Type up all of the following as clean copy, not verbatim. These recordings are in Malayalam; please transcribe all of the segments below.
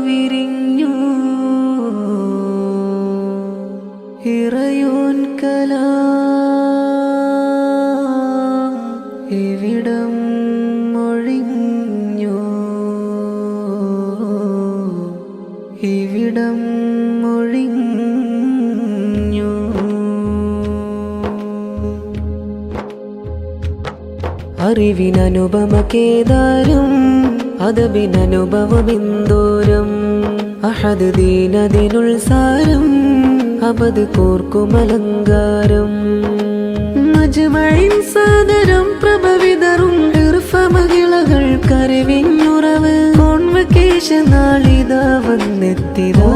വിരിഞ്ഞു ഇറയോൻ കലാം ഇവിടം ഒഴിഞ്ഞു ഇവിടം ഒഴിഞ്ഞു അറിവിനനുപമ കേദാരം അതബിനനുഭവമെന്തോരം അഹദ് ദീനതിനുൾസാരം അബദ് കോർക്കുമലങ്കാരം മജ്മഇൻ സാദരം പ്രഭവിതറും ഇർഫമകിളകൾ കരവിഞ്ഞുറവ് കോൺവക്കേഷൻ നാളിതാ വന്നെത്തിതാ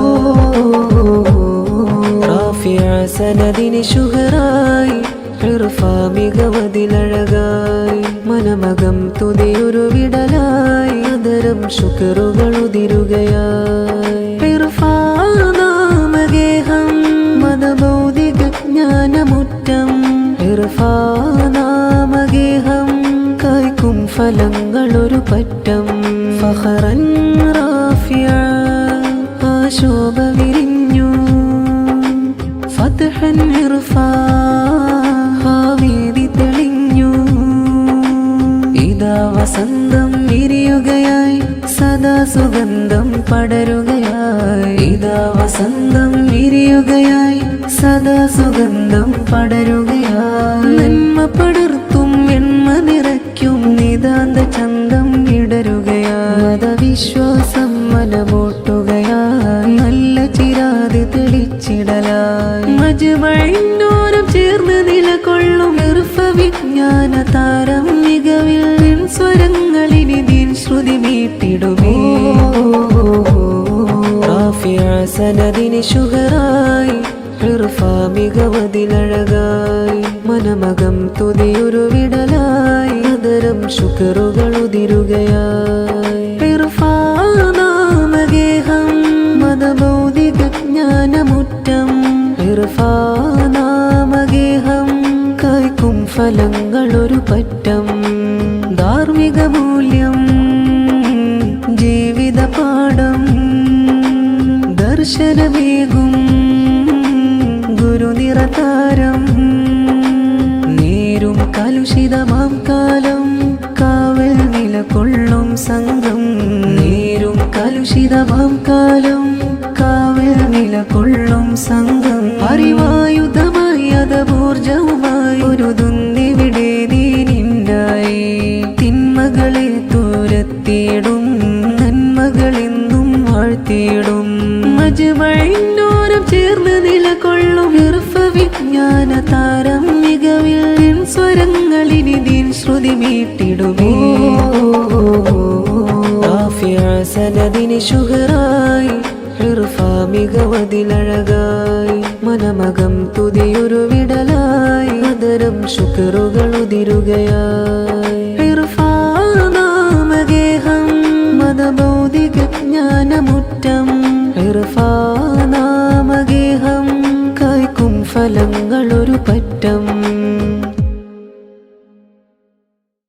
റാഫിഅ സനദിന് ശുഹറായി ഇർഫ മികവതിലഴകായി മനമകം തുതിയൊരു വിടലായി അതരം ശുക്റുകൾ ഉതിരുകയായി ഇർഫാനാമഗേഹം മതഭൗതിക ജ്ഞാനമുറ്റം ഇർഫാനാമഗേഹം കായ്ക്കും ഫലങ്ങളൊരു പറ്റം ഫഖറൻ റാഫിഅ ആ ശോഭ വിരിഞ്ഞു ഫത്ഹൻ ഇർഫാ വസന്തം വിരിയുകയായി സദാ സുഗന്ധം പടരുകയായി ഇതാ വസന്തം വിരിയുകയായി സദാ സുഗന്ധം പടരുകയായി നന്മ പടർത്തും വെണ്മ നിറയ്ക്കും നിതാന്ത ചന്തം വിടരുകയായി മതവിശ്വാസം മനമൂട്ടുകയായി നല്ല ചിരാതി തെളിച്ചിടലായി മജ്മഇന്നോരം ചേർന്ന് നിലകൊള്ളും ഇർഫ വിജ്ഞാന താരം മികവിൽ സ്വരങ്ങളിനി ദീൻ ശ്രുതി മീട്ടിടുമേ റാഫിഅ സനദിന് ശുഹറായി ഇർഫ മികവതിലഴകായി മനമകം തുതിയൊരു വിടലായി അതരം ശുക്റുകൾ ഉതിരുകയായി ഇർഫാനാമഗേഹം മതഭൗതിക ജ്ഞാനമുറ്റം ഇർഫാനാമഗേഹം കായ്ക്കും ഫലങ്ങളൊരു പറ്റം ധാർമ്മിക മൂല്യം ജീവിത പാഠം ദർശനമേകും ഗുരുനിറതാരം നേരും കലുഷിതമാം കാലം കാവൽ നിലകൊള്ളും സംഘം നേരും കലുഷിതമാം കാലം കാവൽ നിലകൊള്ളും സംഘം അറിവായുധമായി അതപൂർജവുമായി ഒരു ദുന്ദിവിടെ ദീനിണ്ടായി തിന്മകളെ തുരത്തിയിടും നന്മകളെന്നും വാഴ്ത്തിയിടും മജ്മഇന്നോരം ചേർന്ന് നിലകൊള്ളും ഇർഫ വിജ്ഞാന താരം മികവിൽ സ്വരങ്ങളിനി ദീൻ ശ്രുതി മീട്ടിടുമേ റാഫിഅ സനദിന് ശുഹറായി ഇർഫ മികവതിലഴകായി മനമകം തുതിയൊരു വിടലായി അതരം ശുക്റുകൾ ഉതിരുകയായി